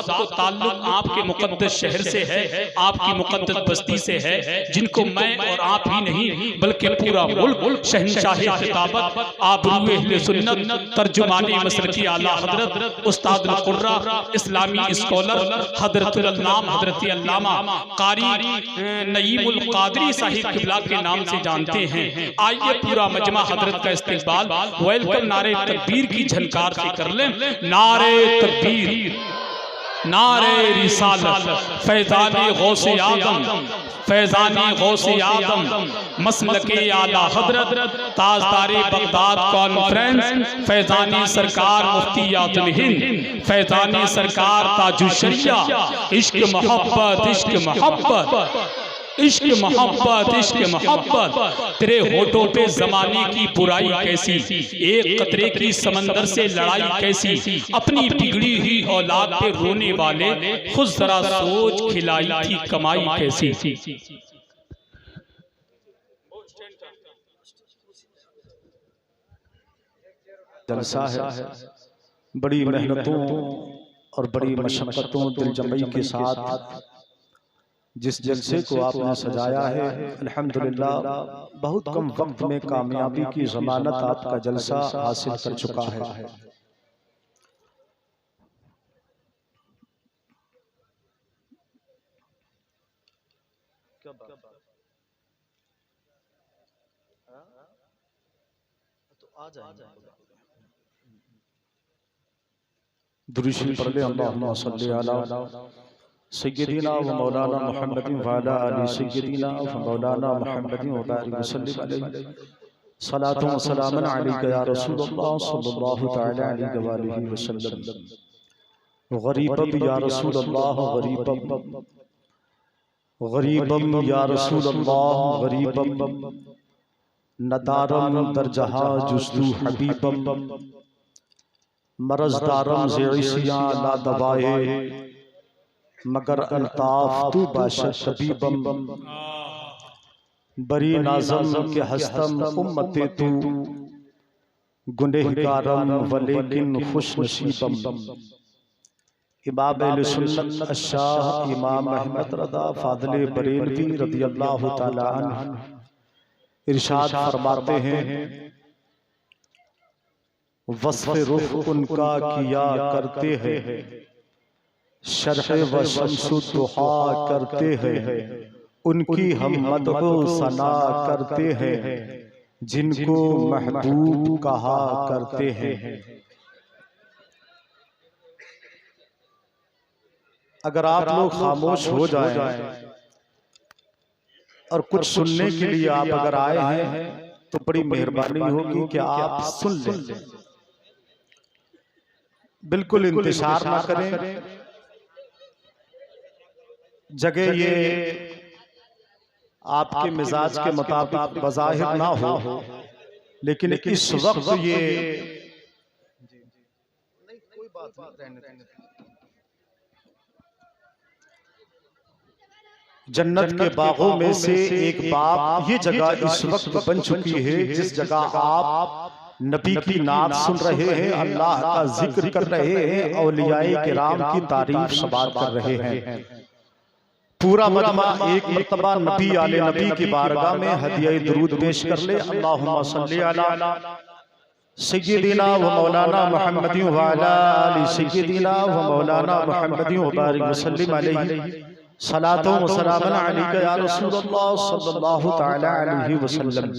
को ताल्लुक आपके मुकद्दस शहर से है, आपकी मुकद्दस बस्ती से है, जिनको मैं और आप ही नहीं बल्कि पूरा मुल्क शहंशाह खिताबत आबरूए अहले सुन्नत तर्जुमाने मसलकी आला हजरत उस्ताद कुर्रा इस्लामी स्कॉलर हजरतुल अल्लाम हजरत अल्लामा कारी नईमुल कादरी साहिब किबला के नाम से जानते हैं। आइए पूरा मजमा हजरत का इस्तेकबाल वेलकम नारे तकबीर की झनकार से कर लें। नारे तकबीर, नारे रिसालत, फैज़ाने गौसे आदम, फैज़ाने गौसे आदम, मसलके आला हजरत ताजदारे बगदाद कॉन्फ्रेंस, फैज़ाने सरकार मुफ्ती आज़म हिंद, फैज़ाने सरकार ताजुश शरिया, इश्क मोहब्बत, इश्क मोहब्बत, इश्क मोहब्बत, इश्क मोहब्बत, तेरे होठों पे जमाने की बुराई कैसी, एक कतरे की समंदर से लड़ाई कैसी, अपनी बिगड़ी हुई औलाद पे रोने वाले खुद जरा सोच खिलाई थी कमाई कैसी। जलसा है, बड़ी मेहनतों और बड़ी मशक्कतों दिलजमई के साथ जिस जलसे को आपने सजाया है, अल्हम्दुलिल्लाह बहुत कम वक्त में कामयाबी की ज़मानत आपका जलसा हासिल कर चुका है। दुरूद शरीफ पढ़ ले। अल्लाहुम्मा सल्ली अला सय्यदिना व मौलाना मुहम्मदिन व अला आलि सय्यदिना व मौलाना मुहम्मदिन व बारिक वसल्लिम अलैहि सलातु व सलामुन अलैका या रसूलल्लाह सल्लल्लाहु तआला अलैहि व आलिहि वसल्लम। गरीबम या रसूलल्लाह, गरीबम गरीबम या रसूलल्लाह, गरीबम नदारम दरजहा जुस्तु हबीबम, मरज़दारम ज़ेइसियां ला दवाए मगर अल्ताफ तू बाशत तबीबम, बरी नाज़म के हस्तम उम्मते तू गुनहगारम वलेकिन खुश नसीबम। इमाम अहले सुन्नत अशाह इमाम अहमद रज़ा फाज़िल बरेलवी रज़ियल्लाहु ताला अन्हु इरशाद फरमाते हैं, वस्फ़ रुख उनका किया करते हैं, शरह व शम्सु दुहा करते हैं, उनकी हम मदह सना करते हैं, जिनको महबूब कहा करते हैं। अगर आप लोग खामोश हो जाएं और कुछ सुनने के लिए आप अगर आए हैं तो बड़ी मेहरबानी होगी कि आप सुन लें, बिल्कुल इंतजार ना करें। जगह ये आपके मिजाज के मुताबिक बज़ाहिर ना हो, लेकिन इस वक्त ये कोई बात नहीं, जन्नत के बागों में से एक बाग ये जगह इस वक्त बन चुकी है, जिस जगह आप नबी की नात सुन रहे हैं, अल्लाह का जिक्र कर रहे हैं, औलियाए किराम की तारीफ समाअत कर रहे हैं। पूरा मजमा एक मर्तबा नबी आले नबी की बारगाह में हदिया दुरूद पेश कर ले। अल्लाहुम्मा सल्ली अला सय्यदिना व मौलाना मुहम्मदिन व अला आलि सय्यदिना व मौलाना मुहम्मदिन व बारिक वसल्लिम अलैहि सलातु व सलामुन अलैका या रसूलल्लाह सल्लल्लाहु तआला अलैहि वसल्लम।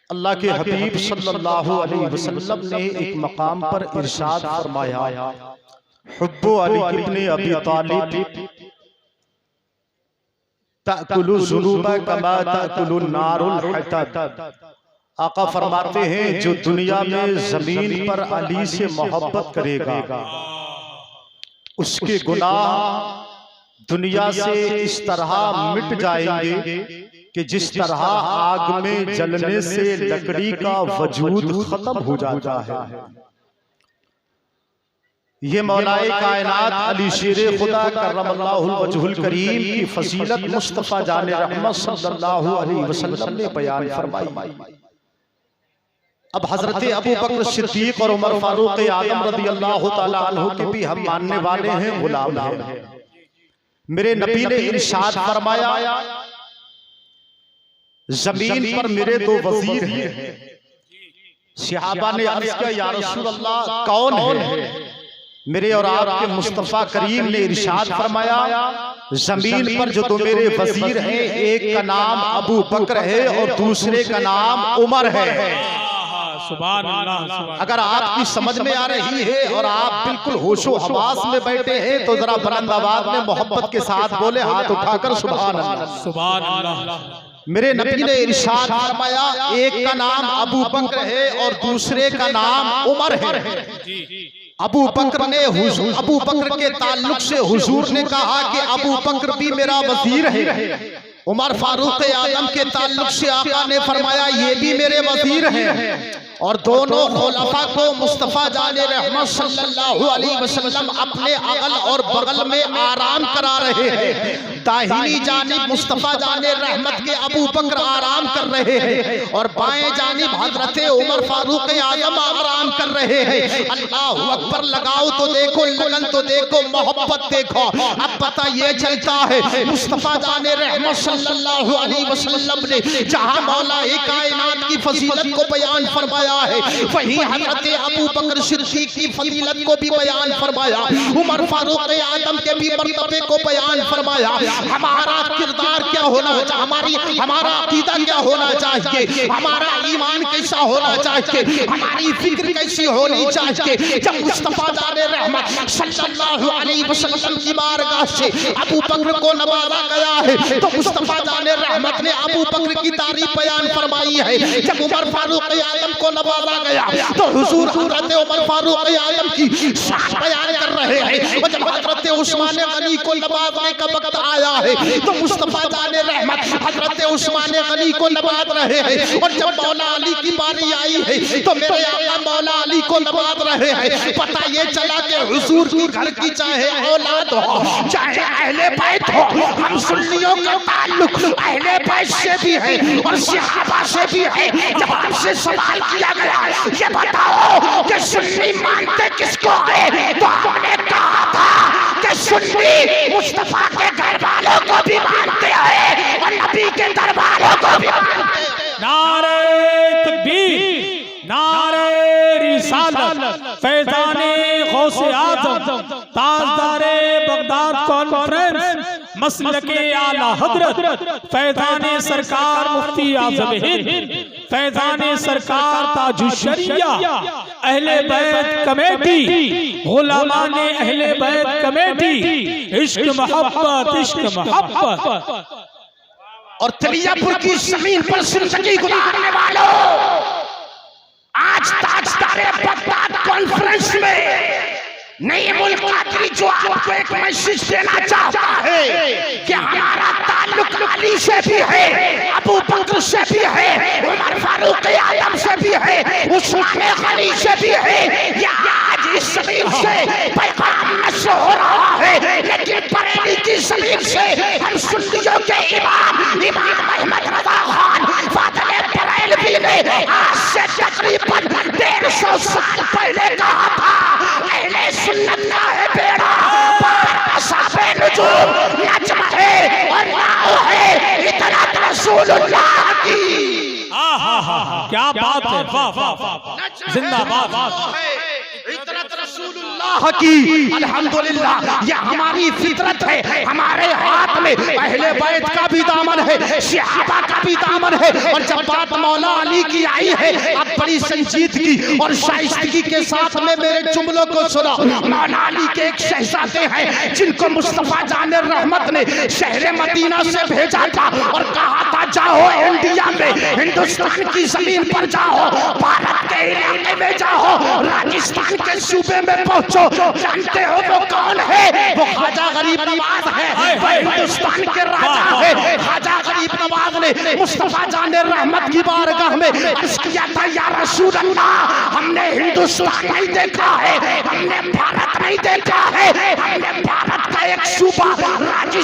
अल्लाह के हबीब सल्लल्लाहु अलैहि वसल्लम ने एक मकाम पर इरशाद फरमाया, हुब्बु अली इब्न अबी तालिब ताकुलु ज़ुनूबा कमा ताकुलु नारुल हतब। आका फरमाते हैं, जो दुनिया में जमीन पर अली से मोहब्बत करेगा उसके गुनाह दुनिया से इस तरह मिट जाएंगे कि जिस तरह आग में जलने से लकड़ी का वजूद खत्म हो जाता है। ये मौलाए कायनात अली शेरे खुदा करमल्लाहुल वजहुल करीम की फजीलत मुस्तफा जाने रहमत सल्लल्लाहु अलैहि वसल्लम ने बयान फरमाई। अब हजरत अबू बकर सिद्दीक और उमर फारूक आजम रज़ी अल्लाह तआला अन्हु के भी हम मानने वाले हैं, गुलाम हैं। मेरे नबी ने इरशाद फरमाया, जमीन पर मेरे दो वजीर हैं। सहाबा ने अर्ज किया, या रसूल अल्लाह कौन है? मेरे और आपके मुस्तफा करीम ने इरशाद फरमाया, जमीन पर जो दो मेरे वजीर हैं, एक का नाम अबू बकर है और दूसरे का नाम उमर है। सुभान अल्लाह। अगर आपकी समझ में आ रही है और आप बिल्कुल होशो हवास में बैठे हैं तो जरा बुलंद आवाज में मोहब्बत के साथ बोले, हाथ उठाकर सुभान अल्लाह। सुभान अल्लाह। मेरे नबी ने इरशाद फरमाया, एक का नाम अबू बकर है और दूसरे का नाम उमर है। अबू बकर ने अबू बकर के ताल्लुक से हुजूर ने कहा कि अबू बकर भी मेरा वजीर है। उमर फारूक आजम के ताल्लुक से आका ने फरमाया, ये भी मेरे वजीर हैं। और दोनों खुलफा को मुस्तफा जाने रहमत सल्लल्लाहु अलैहि वसल्लम अपने अगल और बगल में आराम करा रहे हैं। दाहिनी जानिब मुस्तफा जाने रहमत के अबू बकर आराम कर रहे हैं और बाएं जानिब हजरत उमर फारूक आजम आराम कर रहे हैं। अल्लाहु अकबर लगाओ तो देखो, लगन तो देखो, मोहब्बत देखो। अब पता ये चलता है मुस्तफा जाने रहमत सल्लल्लाहु अलैहि वसल्लम ने जहां मौला कायनात की फजीलत को बयान फरमाया है, वहीं हजरत अबू बकर सिद्दीक की फजीलत को भी बयान फरमाया, उमर फारूक आजम के भी मर्तबे को बयान फरमाया। हमारा किरदार क्या होना चाहिए, हमारा अकीदा क्या होना चाहिए, हमारा ईमान कैसा होना चाहिए, हमारी फिक्र कैसी होनी चाहिए। जब मुस्तफा जाने रहमत सल्लल्लाहु अलैहि वसल्लम की बारगाह से अबू बकर को नवाजा गया है तो मुस्तफा जाने रहमत ने अबू बकर की तारीफ बयान फरमाई है। जब उमर फारूक आजम को नवाजा गया तो हुजूर हजरत उमर फारूक आजम की शान बयान कर रहे हैं। और जब हजरत उस्मान गनी को नवाजने का वक्त आया है तो मुस्तफा जाने रहमत हजरत उस्मान गनी को नवाज रहे हैं। और जब मौला अली की बारी आई है तो मेरे आका मौला अली को नवाज रहे हैं। पता ये चला कि हुजूर की घर की चाहे औलाद हो, चाहे अहले बैत हो, हम सुन्नियों का ताल्लुक अहले बैत से भी है और सहाबा से भी है। जब हमसे सवाल किया गया, ये बताओ कि सुन्नी मानते किसको है, तो हमने कहा था कि सुन्नी मुस्तफा के घर वालों को भी मानते हैं और नबी के दरबारों को भी मानते हैं। नारे तकबीर, नारे रिसालत, फैज़ाने गौसे आज़म, ताजदारे बगदाद कॉन्फ्रेंस, मसलके आला हजरत, फैज़ाने सरकार मुफ्ती आज़म हिंद, फैज़ाने सरकार ताजुश्शरिया, अहले बैत कमेटी, गुलामाने अहले बैत कमेटी, इश्क मोहब्बत, इश्क मोहब्बत। और तलियापुर की जमीन पर जिंदगी गुजारने वालों, आज ताजदारे बगदाद कॉन्फ्रेंस में नईमुल कादरी जो आपको एक मैसेज देना चाहता है कि हमारा ताल्लुक अली से भी है, अबू बकर से भी है, उमर फारूक आजम से भी है, उस्मान गनी से भी है। ये आज इस जमीन से पैगाम नश्र हो रहा है, लेकिन बरेली की जमीन से हम सुन्नियों के इमाम अहमद रजा खान फातिले बरेलवी ने आज से तकरीबन 150 साल पहले कहा था, अहले सुन्नत का है बेड़ा पार असाबे नुजूम नजम है और नाव है इतरात रसूलुल्लाह की। क्या बात है, वाह वाह वाह, जिंदाबाद इतरात रसूलुल्लाह की। अल्हम्दुलिल्लाह, ये हमारी फितरत है, हमारे हाथ में अहले बैत का भी दामन है, सहाबा का भी दामन है। और जब बात मौला अली की आई है, अब बड़ी संजीदगी और शाइस्तगी के साथ में मेरे जुमलों को सुनो। मौला अली के एक शहजादे हैं जिनको मुस्तफा जाने रहमत ने शहर मदीना से भेजा था और कहा था, जाओ इंडिया में, हिंदुस्तान की जमीन पर जाओ, भारत के इलाके में जाओ, राजस्थान के सूबे में पहुंचो। जानते हो वो कौन है? वो ख्वाजा गरीब नवाज है, वो हिंदुस्तान के राजा है। ख्वाजा गरीब नवाज ने मुस्तफा जाने रहमत की बारगाह में अर्ज किया था, या रसूल अल्लाह, हमने हिंदुस्तान नहीं देखा है, हमने भारत नहीं देखा है, हमने भारत का एक सूबा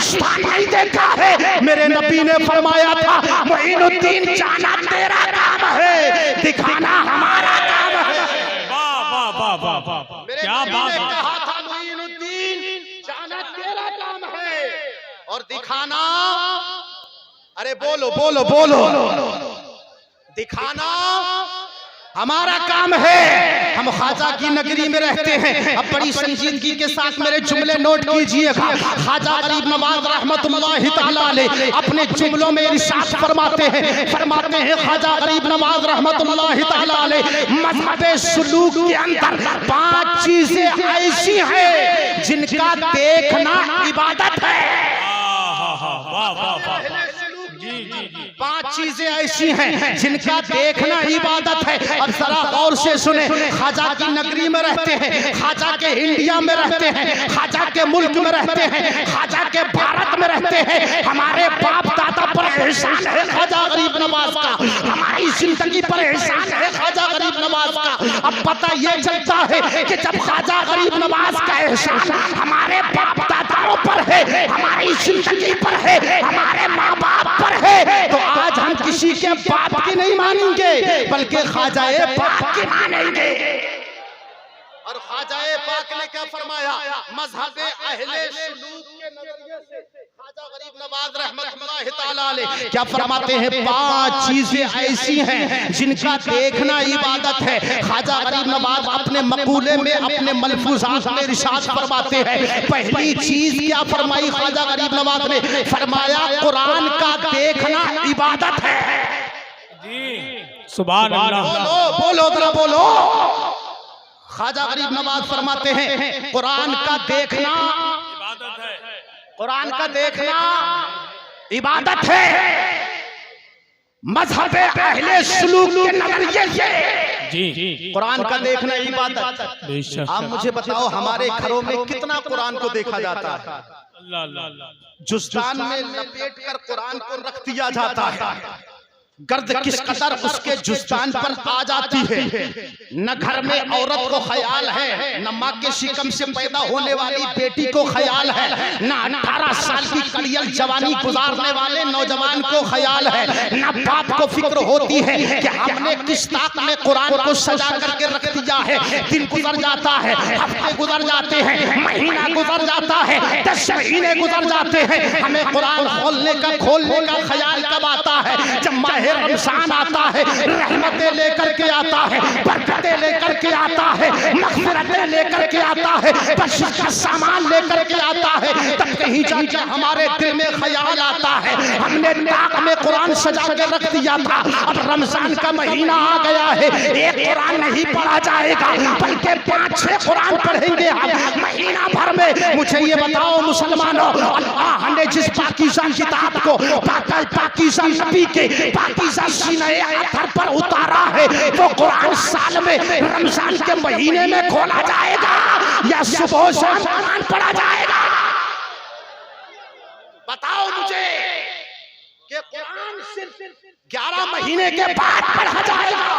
पाकिस्तान नहीं देखा है। मेरे नबी ने फरमाया था मोइनुद्दीन जाना तेरा काम है, दिखाना हमारा काम है। वाह वाह वाह वाह वाह, क्या बात है। कहा था मोइनुद्दीन जाना तेरा काम है और दिखाना, अरे बोलो बोलो बोलो, दिखाना हमारा काम है। हम ख्वाजा की नगरी में रहते हैं। अब बड़ी संजीदगी के साथ मेरे जुमले नोट कीजिएगा। ख्वाजा गरीब नवाज रहमतुल्लाहि तआला अलैह अपने जुमलों में इरशाद फरमाते हैं ख्वाजा गरीब नवाज रहमतुल्लाहि तआला अलैह मज़हब सुलूक के अंदर 5 चीजें ऐसी हैं जिनका देखना इबादत है। वाह वाह वाह, जी जी जी, 5 चीजें ऐसी हैं जिनका देखना इबादत है। अब जरा गौर से सुने, ख्वाजा की नगरी में रहते हैं, ख्वाजा के इंडिया में रहते हैं, ख्वाजा के मुल्क में रहते हैं, ख्वाजा के भारत में रहते हैं। हमारे बाप दादा पर एहसान है ख्वाजा गरीब नवाज का, हमारी जिंदगी पर एहसान है ख्वाजा गरीब नवाज का। अब पता ये चलता है कि जब ख्वाजा गरीब नवाज का एहसान हमारे बाप दादाओं पर है, हमारी जिंदगी पर है, हमारे माँ बाप पर है, तो आज हम किसी के बाप की नहीं मानेंगे बल्कि ख्वाजाए पाक की मानेंगे। और ख्वाजाए पाक ने क्या फरमाया, मज़हब अहले सुलूक के नजरिए से ख्वाजा गरीब नवाज रहमतुल्लाहि तआला अलैह क्या फरमाते हैं, 5 चीजें ऐसी हैं जिनका देखना इबादत है। ख्वाजा गरीब नवाज अपने मकूले में, अपने मलफूजात में इरशाद फरमाते हैं। पहली चीज क्या फरमाई ख्वाजा गरीब नवाज ने, फरमाया कुरान का देखना इबादत है। जी सुभान अल्लाह, बोलो बोलो जरा बोलो। ख्वाजा गरीब नवाज फरमाते हैं कुरान का देखना इबादत है, कुरान का देखना इबादत है। मज़हब अहले सुलूक के नजरिए से जी कुरान का देखना इबादत। बेशक। आप मुझे बताओ हमारे घरों में कितना कुरान को देखा जाता है? अल्लाह अल्लाह, जुस्तान में लपेट कर कुरान को रख दिया जाता है। गर्द किस कदर उसके जुस्तान पर आ जाती है। न घर में औरत को ख्याल है, न माँ के शिकम से पैदा होने वाली बेटी को ख्याल है, न 18 साल की कड़ियल जवानी गुजारने वाले नौजवान को ख्याल है, न बाप को फिक्र होती है कि हमने किस ताक में कुरान को सजा करके रख दिया है। दिन गुजर जाता है, हफ्ते गुजर जाते हैं, महीना गुजर जाता है, 10 महीने गुजर जाते हैं, हमें कुरान खोलने का ख्याल कब आता है? जब माह रमजान आता है, रहमतें लेकर के आता है, बरकतें लेकर के आता है, मग़फ़िरतें लेकर के आता है, बख्शिश का सामान लेकर के आता है, तब कहीं जाके हमारे दिल में ख्याल आता है हमने ताक में कुरान सजा के रख दिया था। अब रमजान का महीना आ गया है, एक कुरान नहीं पढ़ा जाएगा बल्कि 5-6 कुरान पढ़ेंगे हम महीना भर में। मुझे ये बताओ मुसलमानों, अल्लाह ने जिस पाकीज़ा किताब को पाकीज़ा नबी के पाकीज़ा सीने अतर पर उतारा है, वो कुरान साल में रमजान के महीने में खोला जाएगा या सुबह शाम कुरान पढ़ा जाएगा? बताओ मुझे कि कुरान सिर्फ 11 महीने के बाद पढ़ा जाएगा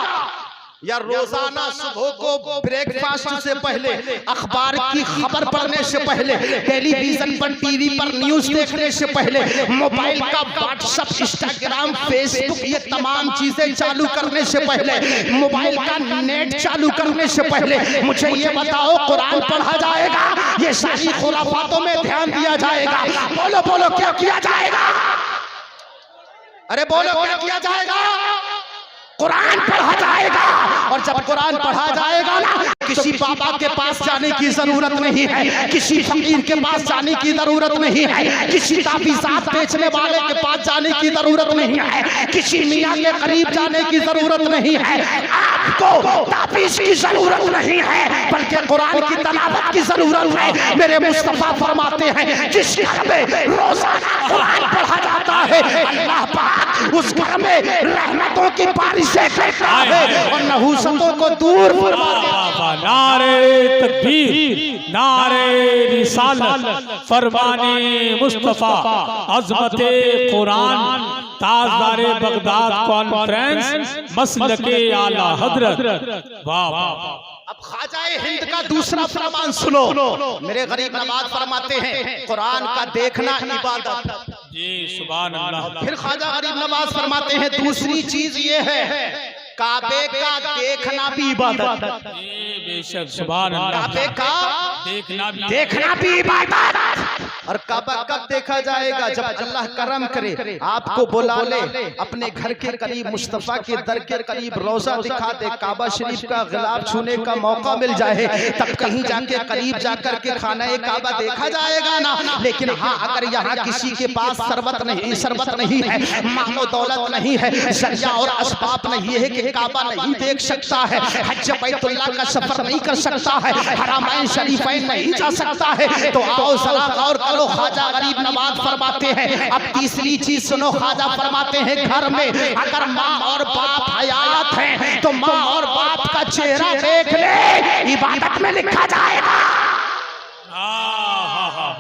या रोजाना सुबह को ब्रेकफास्ट से पहले, अखबार की खबर पढ़ने से पहले, टेलीविजन पर टीवी पर न्यूज देखने से पहले, मोबाइल का व्हाट्सएप, इंस्टाग्राम, फेसबुक ये तमाम चीजें चालू करने से पहले, मोबाइल का नेट चालू करने से पहले मुझे ये बताओ कुरान पढ़ा जाएगा? ये सारी खुराफातों में ध्यान दिया जाएगा? बोलो बोलो क्या किया जाएगा? अरे बोलो क्या किया जाएगा? कुरान पढ़ा जाएगा। और जब कुरान पढ़ा जाएगा ना, किसी बाबा के पास जाने की जरूरत नहीं है, किसी फकीर के पास जाने की जरूरत नहीं है, किसी ताबीज़ात बेचने वाले के पास जाने की जरूरत नहीं है, किसी मियाँ के करीब जाने की जरूरत नहीं है। आपको ताबीज़ की जरूरत नहीं है बल्कि कुरान की तिलावत की जरूरत है। मेरे मुस्तफा फरमाते हैं जिस घर में रोजाना कुरान पढ़ा जाता है, अल्लाह पाक उस घर में रहमतों की बारिश करता है और नहुसतों को दूर फरमाता है। नारे तकबीर, नारे रिसालत, फरमाने मुस्तफा, अज़मते कुरान, ताजदारे बगदाद कॉन्फ्रेंस, मसलके आला हजरत। वाह वाह। अब ख्वाजा हिंद का दूसरा फरमान सुनो। मेरे गरीब नवाज फरमाते हैं कुरान का देखना इबादत। जी सुभान अल्लाह। फिर ख्वाजा गरीब नवाज फरमाते हैं दूसरी चीज ये है काबे का देखना भी इबादत। बेशक सुभान अल्लाह। काबे का देखना भी इबादत। और काबा कब देखा जाएगा? जब अल्लाह करम करे, आपको बुला ले अपने घर के करीब, मुस्तफा के दर के करीब, रोजा दिखा दे, काबा शरीफ का गिलाफ छूने का मौका मिल जाए, तब कहीं जाके करीब जाकर के खाना काबा देखा जाएगा ना। लेकिन हाँ, अगर यहाँ किसी के पास शरबत नहीं है, मालो दौलत नहीं है, जरिया और असबाब नहीं है कि काबा नहीं देख सकता है, हज बैतुल्लाह का सफर नहीं कर सकता है, हरमैन शरीफैन नहीं जा सकता है, तो आओ जरा गौर करो। ख्वाजा गरीब नवाज फरमाते हैं अब तीसरी चीज सुनो। ख्वाजा फरमाते हैं घर में अगर माँ और बाप हयात हैं तो माँ और बाप का चेहरा देख ले, इबादत में लिखा जाएगा,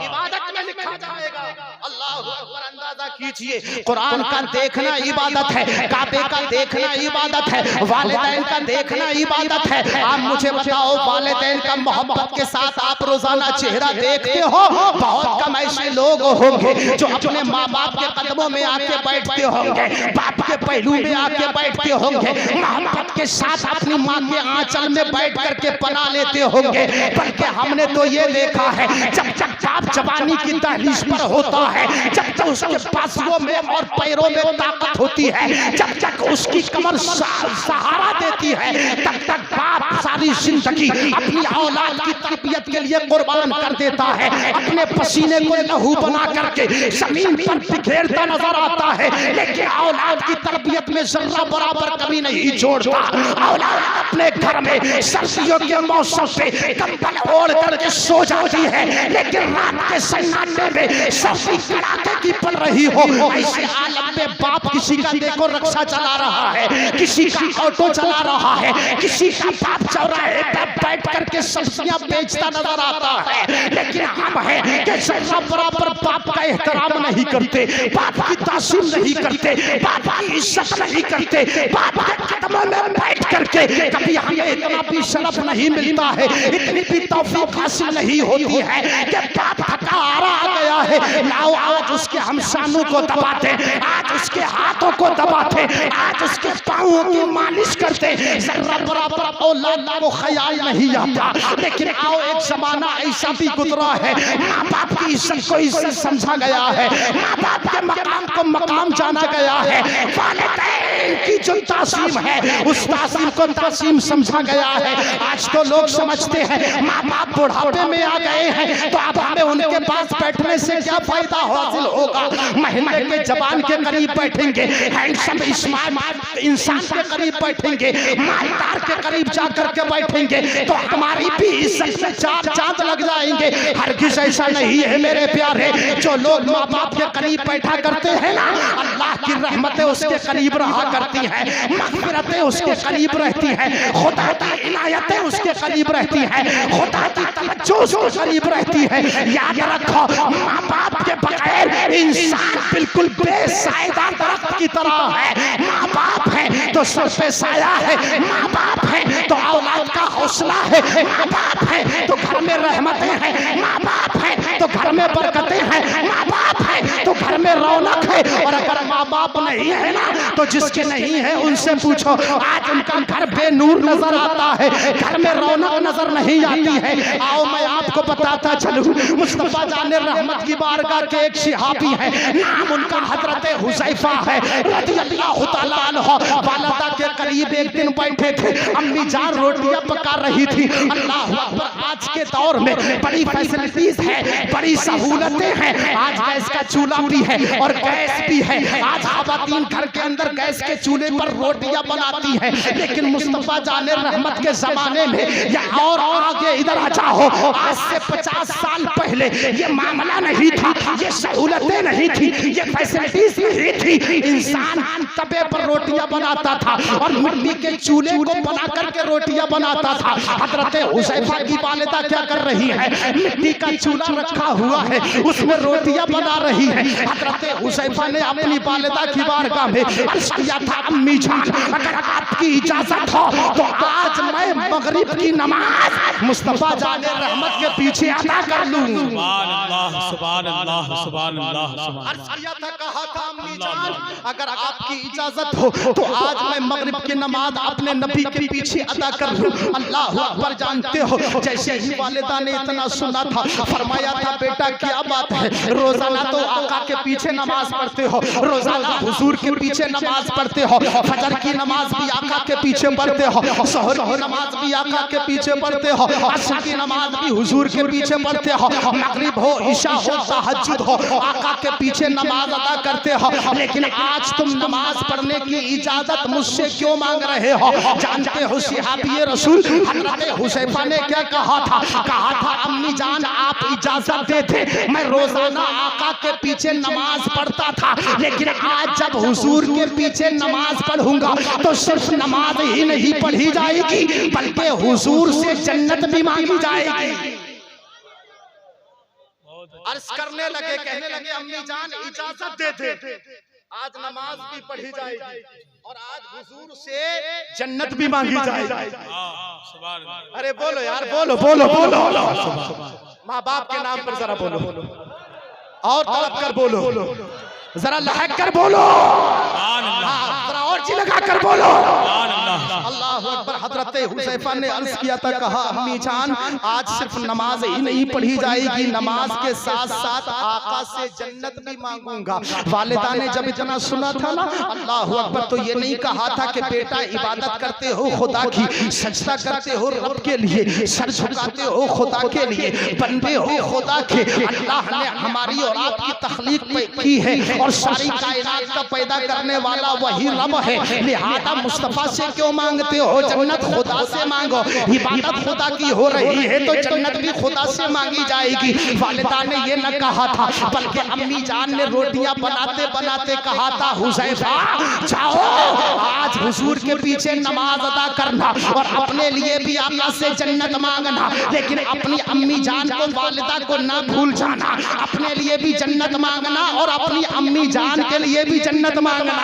इबादत में लिखा जाएगा। अल्लाह अकबर। अंदाजा कीजिए, कुरान का देखना इबादत है, काबे का देखना इबादत है, वालिदैन का देखना इबादत है। आप मुझे बताओ, वालिदैन का मोहब्बत के साथ आप रोजाना चेहरा देखते हो? बहुत कम ऐसे लोग होंगे जो अपने माँ बाप के कदमों में आके बैठते होंगे, बाप के पहलू में आके बैठते होंगे, मोहब्बत के साथ अपनी माँ के आंचल में बैठ करके पना लेते होंगे। बल्कि हमने तो ये देखा है, जब जब बाप जवानी की दहलीज पर होता है, जब तक उसके पासों में और पैरों में ताकत होती है, जब तक उसकी कमर सहारा देती है, तब तक बाप सारी जिंदगी अपनी औलाद की तरबियत के लिए कुर्बान कर देता है, अपने पसीने को लहू बना करके जमीन पर बिखेरता नजर आता है, लेकिन औलाद की तरबियत में जर्रा बराबर कभी नहीं छोड़ता। औलाद अपने घर में सर्दियों के मौसम पे कंबल ओढ़ करके सो जाती है, लेकिन रात के सन्नाटे में सर्दी कड़ाके की पड़ रही हो, ऐसे आलम में बाप किसी का देखो रक्षा चला रहा है, किसी का ऑटो चला रहा है, किसी का बाप चौराहे पे बैठ करके सब्जियां बेचता नजर आता है। लेकिन हम हैं कि जर्रा बराबर बाप का एहतराम नहीं करते, बाप की तासीम नहीं करते, बाप की इज्जत नहीं करते, बाप के कदमों में बैठ करके कभी हमें इतना भी शरफ नहीं मिलता है, इतनी भी तौफीक हासिल नहीं होती है कि बाप थका आ गया है, लाओ आज उसके हम शानों को दबाते, आज उसके हाथों को दबाते, आज उसके पाँवों की मालिश करते, जर्रा बराबर औलाद को ख्याल नहीं आता। लेकिन आओ, एक जमाना ऐसा भी गुजरा है, माँ बाप की इज्जत को इज्जत समझा गया है, माँ बाप के मकाम को मकाम जाना गया है, वालिदैन की जो तासीम है उस तासीम को तासीम समझा गया है। आज तो लोग समझते हैं माँ बाप बुढ़ापे में आ गए हैं तो अब हमें उनके पास बैठने से क्या फायदा हासिल होगा। महल्ले के जवान के करीब बैठेंगे, हैंडसम स्मार्ट इंसान के करीब बैठेंगे, मालदार के करीब जाकर के बैठेंगे तो हमारी भी इज्जत में चार चांद लग जाएंगे। हरगिज़ ऐसा नहीं है मेरे प्यारे। जो लोग माँ बाप के करीब बैठा करते हैं ना, अल्लाह की रहमतें उसके करीब रहा करती हैं, मग़फ़िरतें उसके करीब रहती हैं, खुदा की इनायतें उसके करीब रहती हैं, खुदा की तवज्जो उसके करीब रहती है। याद रखो, माँ बाप के बगैर इंसान बिल्कुल बेसायदा दरख्त की तरह है। माँ बाप है तो सर पे साया है, माँ बाप है तो औलाद का हौसला है, माँ बाप है तो घर में रहमतें हैं, माँ बाप है तो घर में बरकतें हैं, माँ बाप है तो घर में रौनक है। और अगर माँ बाप नहीं है ना तो जिसके नहीं है उनसे पूछो, आज उनका घर बेनूर नजर आता है, घर में रौनक नजर नहीं आती है। आओ मैं आपको बताता चलूं, मुस्तफा जाने रहमत की बारगाह के एक सहाबी है, नाम उनका हजरत हुज़ैफा है रज़ियल्लाहु तआला अन्हु। वालिदा के करीब एक दिन बैठे थे, अम्मी जान रोटियां पका रही थी। अल्लाह अकबर, आज के दौर में बड़ी फैसिलिटीज है, बड़ी सहूलतें हैं। आज गैस का चूल्हा भी है और गैस भी है, आज ख़वातीन घर के अंदर गैस के चूल्हे पर रोटियां बनाती हैं। लेकिन मुस्तफा जाने रहमत के जमाने में या और आगे इधर आ जाओ, आज से 50 साल पहले ये मामला नहीं था, ये सहूलतें नहीं थी, ये फैसिलिटीज नहीं थी। इंसान तवे पर रोटियां बनाता था और मिट्टी के चूल्हे को बना करके रोटियां बनाता था। हजरत हुज़ैफा की वालिदा क्या कर रही है, मिट्टी का चूल्हा रखा हुआ है, उसमें रोटियां बना रही है। हजरत हुज़ैफा ने अपनी वालिदा की बारगाह में अर्ज किया था, अम्मी जान अगर आपकी इजाजत हो तो आज मैं मगरिब की नमाज मुस्तफा जाने रहमत के पीछे अदा कर लूं। सुभान अल्लाह, सुभान अल्लाह, सुभान अल्लाह, सुभान अर्ज किया था, कहा था, अम्मी जान अगर आपकी इजाजत हो तो आज मैं मगरिब की नमाज अपने नबी के पीछे अदा कर लूं। अल्लाह अकबर। जानते हो जैसे ही वालिदा ने इतना सुना था, फरमाया था, बेटा क्या बात है, रोजाना तो आका के पीछे नमाज पढ़ते हो, रोजाना हुजूर के पीछे नमाज पढ़ते हो, फजर की नमाज भी आका के पीछे पढ़ते हो, सहर की नमाज भी आका के पीछे पढ़ते हो, असर की नमाज भी हुजूर के पीछे पढ़ते हो, मगरिब हो, इशा हो, तहज्जुद हो, आका के पीछे नमाज अदा करते हो, लेकिन आज तुम नमाज पढ़ने की इजाजत मुझसे क्यों मांग रहे हो? जानते हो सहाबी रसूल हजरत हुज़ैफा ने क्या कहा था? कहा था, अम्मी जान आप इजाजत देते मैं रोजाना आका के पीछे नमाज पढ़ता था, लेकिन आज जब हुजूर के पीछे नमाज पढ़ूंगा तो सिर्फ नमाज ही नहीं पढ़ी जाएगी बल्कि हुजूर से जन्नत भी मांगी जाएगी। अर्ज करने लगे, कहने लगे, अम्मी जान इजाजत दे दे, आज नमाज भी पढ़ी जाएगी और आज हुजूर से जन्नत भी मांगी जाएगी। अरे बोलो यार, बोलो बोलो बोलो, माँ बाप के नाम पर जरा बोलो और तड़प कर बोलो, जरा लहक कर बोलो, जरा और जी लगा कर बोलो। अल्लाह अकबर। हजरत हुज़ैफा ने अर्ज किया था, कहा, अम्मी जान आज सिर्फ नमाज ही नहीं पढ़ी जाएगी, नमाज के साथ साथ आका से जन्नत भी मांगूंगा। वालिदा ने जब इतना सुना था ना, अल्लाह अकबर, तो ये नहीं कहा था कि बेटा इबादत करते हो खुदा की, सजदा करते हो रब के लिए, सर झुकाते हो खुदा के लिए, बंदे हो खुदा के। अल्लाह ने हमारी और आपकी तख्लीक की है और सारी कायनात का पैदा करने वाला वही रब है, लिहाजा मुस्तफा से क्यों मांगते हो? जन्नत खुदा से मांगो। इबादत खुदा की हो रही है तो जन्नत भी खुदा से मांगी जाएगी। वालिदा ने ये न कहा था, बल्कि अम्मी जान ने रोटियां बनाते बनाते कहा था, हुज़ैफा जाओ आज हुजूर के पीछे नमाज अदा करना और अपने लिए भी आका से जन्नत मांगना, लेकिन अपनी अम्मी जान को, वालिदा को ना भूल जाना, अपने लिए भी जन्नत मांगना और अपनी अम्मी जान के लिए भी जन्नत मांगना,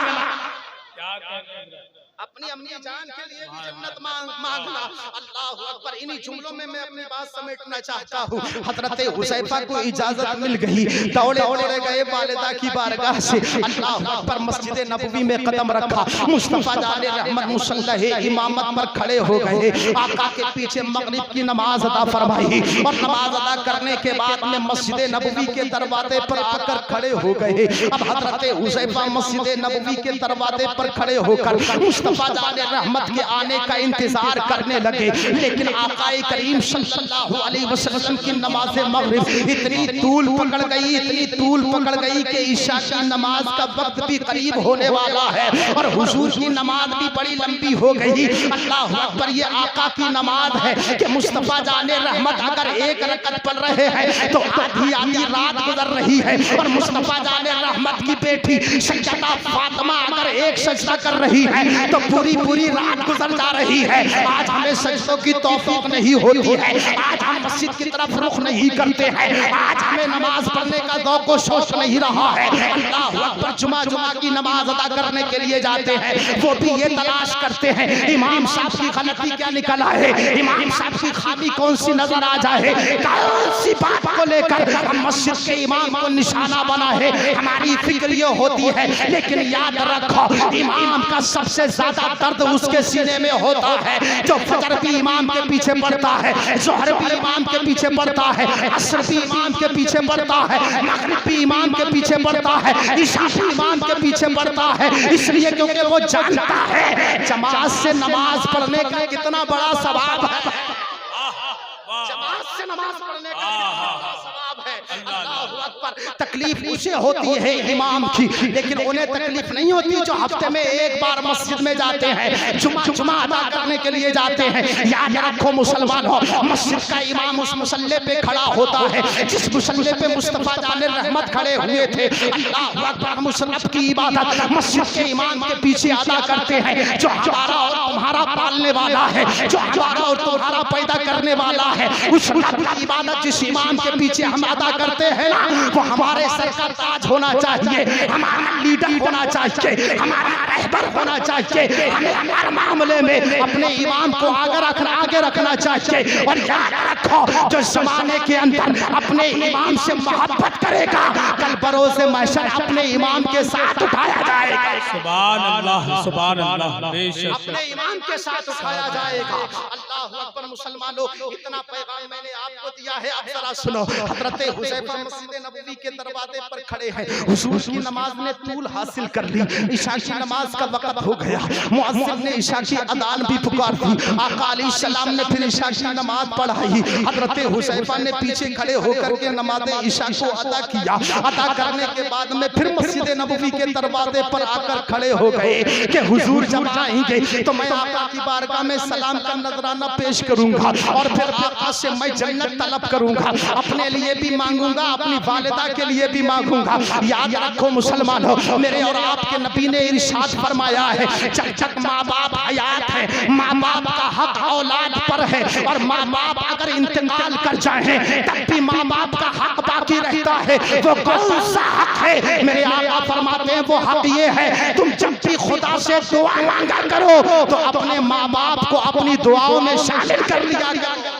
अपनी अम्मी जान के लिए भी जन्नत मांगना। अल्लाह अकबर। इन्हीं जुमलों में मैं अपनी बात समेटना चाहता हूँ। हजरत हुज़ैफा को इजाजत मिल गई, दौड़े दौड़े गए वालिदा की बारगाह से, अल्लाह अकबर, मस्जिद नबवी में कदम रखा, मुस्तफा जाने रहमत मुसल्लहे इमामत पर खड़े हो गए, आका के पीछे मगरिब की नमाज अदा फरमाई और नमाज अदा करने के बाद में मस्जिद नबवी के दरवाजे पर आकर खड़े हो गए। अब हजरत हुज़ैफा मस्जिद नबवी के दरवाजे पर खड़े होकर मुस्तफा जाने रहमत के आने का इंतजार करने लगे, लेकिन आकाए करीम सल्लल्लाहु अलैहि वसल्लम की नमाज मगरिब इतनी तूल पकड़ गई, इतनी तूल पकड़ गई कि ईशा की नमाज का वक्त भी करीब होने वाला है और हुजूर की नमाज भी बड़ी लंबी हो गई। अल्लाह अकबर। ये आका की नमाज है कि मुस्तफा जाने रहमत अगर एक रकत पढ़ रहे हैं तो आधी आधी रात गुजर रही है और मुस्तफा जाने रहमत की बेटी सैयदा फातिमा अगर एक सजदा कर रही है तो पूरी पूरी रात गुजर जा रही है। आज हमें सजदों की तौफीक नहीं होती है, आज हम मस्जिद की तरफ रुख नहीं करते हैं, आज हमें नमाज पढ़ने का ज़ौक़ व शौक़ नहीं रहा है। अल्लाह अकबर। जुमा की नमाज अदा करने के लिए जाते हैं, वो भी ये तलाश करते हैं इमाम साहब की गलती क्या निकल आए, इमाम साहब की खामी कौन सी नजर आ जाए, कौन सी बात को लेकर हम मस्जिद के इमाम को निशाना बना है, हमारी फिक्र ये होती है। लेकिन याद रखो, इमाम का सबसे ज्यादा दर्द उसके सीने में होता है जो फजर भी इमाम के पीछे पड़ता है, ज़ोहर भी इमाम के पीछे पड़ता है, असर भी इमाम के पीछे पड़ता है, मगरिब भी इमाम के पीछे पड़ता है, इशा भी इमाम के पीछे पड़ता है। इसलिए क्योंकि वो जानता है जमात से नमाज पढ़ने का कितना बड़ा सवाब है, जमात से नमाज पढ़ने का कितना बड़ा सवाब है। अल्लाहु अकबर। तकलीफ उसे होती है इमाम की, लेकिन उन्हें तकलीफ नहीं होती जो हफ्ते में एक बार मस्जिद में जाते हैं, जुमा अदा करने के लिए जाते हैं। याद रखो मुसलमानों, मस्जिद का इमाम उस मुसल्ले पे खड़ा होता है जिस मुसल्ले पे मुस्तफा जाने रहमत खड़े हुए थे। अल्लाहु अकबर। मुसल्लत की इबादत मस्जिद के इमाम के पीछे अदा करते हैं जो हमारा और तुम्हारा पालने वाला है, जो हमारा और तुम्हारा पैदा करने वाला है। उस रब की इबादत जिस इमाम के पीछे हम अदा करते हैं वो हमारे सर का ताज होना चाहिए, हमारा लीडर होना चाहिए, हमारा रहबर होना चाहिए। हमें हर मामले में अपने इमाम को आगे रखना चाहिए। और याद रखो, जो जमाने के अंदर अपने इमाम से मोहब्बत करेगा, कल बरोज़े महशर अपने इमाम के साथ उठाया जाएगा। सुभान अल्लाह, सुभान अल्लाह, बेशक अपने इमाम के साथ उठाया जाएगा। अल्लाहु अकबर। मुसलमानों, इतना पैगाम मैंने आपको दिया है, अब जरा सुनो। हजरत हुज़ैफा मस्जिद नबवी के दरवाजे पर खड़े हैं। हुजूर की नमाज ने तूल हासिल कर ली, ईशा की नमाज का वक्त हो गया। मुअज्जिन ने ईशा की अदान भी पुकार दी। आका अलैहिस्सलाम ने फिर ईशा की नमाज पढ़ाई। हजरत हुज़ैफा ने पीछे खड़े होकर के नमाज ईशा को अदा किया। अदा करने के बाद में फिर मस्जिद नबवी के दरवाजे पर आकर खड़े हो गए कि हुजूर जब आएंगे तो मैं आका की बारगाह में सलाम का नजराना पेश करूंगा और फिर आका से मैं जन्नत तलब करूंगा, अपने लिए भी मांगूंगा, अपनी वालिदा के लिए भी मांगूंगा। याद रखो मुसलमानों, मेरे और आपके नबी ने इरशाद फरमाया है, जब तक माँ बाप हयात है, माँ बाप का हक औलाद पर है, और माँ बाप अगर इंतकाल कर जाए तब भी माँ बाप का हक बाकी रहता है। वो कौन सा हक है? मेरे आका फरमाते हैं, वो हक ये है, तुम जब भी खुदा से दुआ मांगा करो तो अपने माँ बाप को अपनी दुआओं में शामिल कर लिया करो।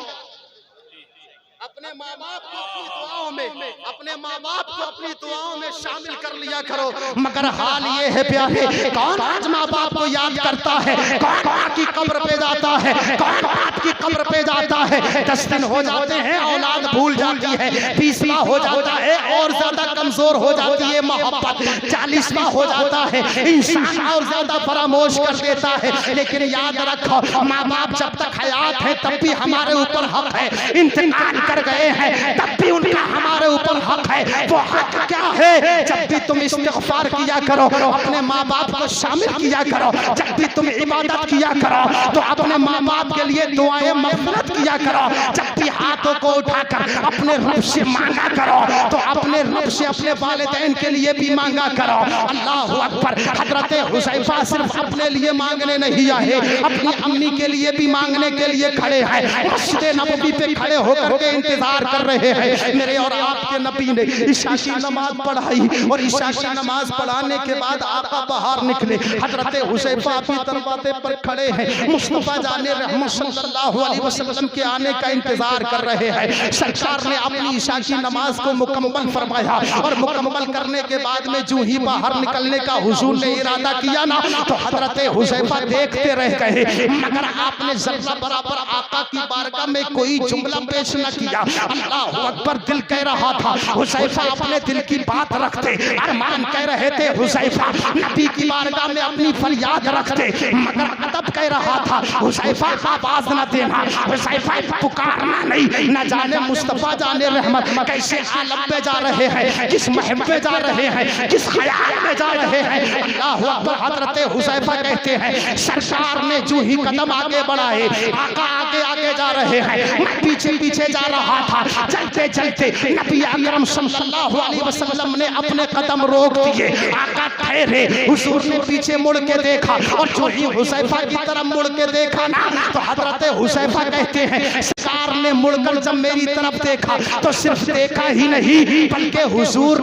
अपने माँ बाप को अपनी दुआओं में, अपने माँ बाप को अपनी दुआओं में शामिल कर लिया करो। मगर हाल ये है प्यारे, कौन आज माँ बाप को याद करता है? कौन माँ की कब्र पे जाता है? कौन बाप की कब्र पे जाता है? 10 दिन हो जाते हैं, औलाद भूल जाती है, 20वां हो जाता है और ज्यादा कमजोर हो जाती है मोहब्बत, 40वां हो जाता है, इंसान और ज्यादा फरामोश कर देता है। लेकिन याद रखो, माँ बाप जब तक हयात है तब भी हमारे ऊपर हक है, इंतकाल कर गए हैं तब भी उनका हमारे ऊपर हक है। वो हक क्या है? जब भी तुम इस्तिग़फ़ार किया करो, अपने माँ बाप को शामिल किया करो। जब भी तुम इबादत किया करो तो अपने माँ बाप के लिए दुआएं मग़फ़िरत किया करो। जब भी हाथों को उठाकर अपने रब से मांगा करो तो अपने रब से अपने वालिदैन के लिए भी मांगा करो। अल्लाहु अकबर। हज़रत हुज़ैफा सिर्फ अपने लिए मांगने नहीं आए, अपनी अम्मी के लिए भी मांगने के लिए खड़े हैं। मस्जिद नबवी पे खड़े होकर के इंतजार कर रहे हैं। मेरे और आपके नबी ने ईशा की नमाज पढ़ाई और ईशा की नमाज पढ़ाने के बाद आका बाहर निकले। हजरत हुज़ैफा अपनी दरवाजे पर खड़े हैं, मुस्तफा जाने रहमत सल्लल्लाहु अलैहि वसल्लम के आने का इंतजार कर रहे हैं। सरकार ने अपनी ईशा की नमाज को मुकम्मल फरमाया और मुकम्मल करने के बाद में जो ही बाहर निकलने का हुजूर ने इरादा किया ना, तो हजरत हुज़ैफा देखते रह गए। मगर आपने जर्रा बराबर आका की बारगाह में कोई जुमला पेश न किया। अल्लाहु अकबर। दिल कह रहा था हुज़ैफा अपने दिल की बात रखते, अरमान कह रहे थे हुज़ैफा नबी की बारगाह में अपनी फरियाद रखते, मगर अदब कह रहा था हुज़ैफा आवाज न देना, हुज़ैफा पुकारना नहीं। न जाने मुस्तफा जाने रहमत कैसे आलम में जा रहे हैं, किस महब में जा रहे हैं, किस ख्याल में जा रहे हैं। अल्लाहु अकबर। हज़रत हुज़ैफा कहते हैं, सरकार ने जो ही कदम आगे बढ़ाए, आका आगे आगे जा रहे हैं, मैं पीछे पीछे जा रहा था। चलते चलते नबी अकरम सल्लल्लाहु अलैहि वसल्लम ने अपने कदम रोक दिए। आका ठहरे, हुजूर ने पीछे मुड़ के देखा और जो ही हुज़ैफा की तरफ मुड़ के देखा ना, तो हजरत हुज़ैफा कहते हैं, सरकार ने मुड़कर जब मेरी तरफ देखा तो सिर्फ देखा ही नहीं बल्कि हुजूर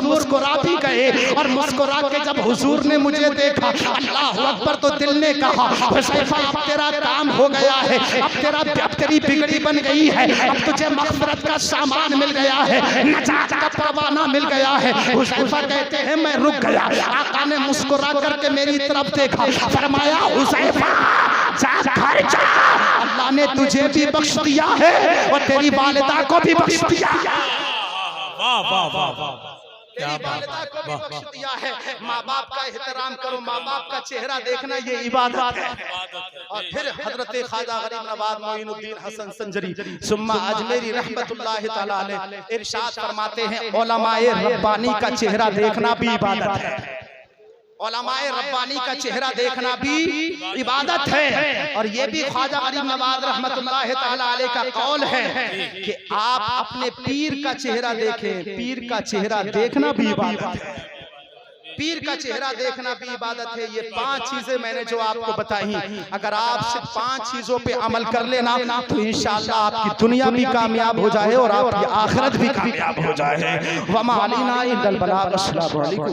मुस्कुरा भी गए। और मुस्कुरा के जब हुजूर ने मुझे देखा, अल्लाहु अकबर, तो दिल ने कहा, हुज़ैफा अब तेरा काम हो गया है, अब तेरी बिगड़ी बन गई है, अब तुझे मग़फ़िरत का सामान मिल गया है, नजात का परवाना मिल गया है। हुज़ैफा कहते हैं, मैं रुक गया। आका ने मुस्कुरा करके मेरी तरफ देखा, फरमाया, हुज़ैफा जा घर जा, अल्लाह ने तुझे भी बख्श दिया है और तेरी वालिदा को भी बख्श दिया। वाह वाह वाह वाह, तेरी वालिदा को भी बख्श दिया है। माँ बाप का एहतराम करो, माँ बाप का चेहरा देखना ये इबादत है। और फिर हजरत ख्वाजा गरीब नवाज मोइनुद्दीन हसन संजरी सुम्मा अजमेरी रहमतुल्लाहि तआला अलैह इरशाद फरमाते हैं, उलमाए रब्बानी का चेहरा देखना भी इबादत है। उलमाए रब्बानी का चेहरा देखना भी इबादत है। और ये भी ख्वाजा गरीब नवाज रहमतुल्लाहि तआला अलैह का कौल है कि आप अपने पीर का चेहरा देखें, पीर का चेहरा देखना भी इबादत है। पीर का चेहरा देखना भी इबादत है। ये 5 चीजें मैंने जो आपको बताई, अगर आप सिर्फ 5 चीजों पे अमल कर लेना तो इंशाअल्लाह आपकी दुनिया भी कामयाब हो जाए और आपकी आखिरत भी कामयाब हो जाए। वमा अलैना इल्लल बलाग। अस्सलामु अलैकुम।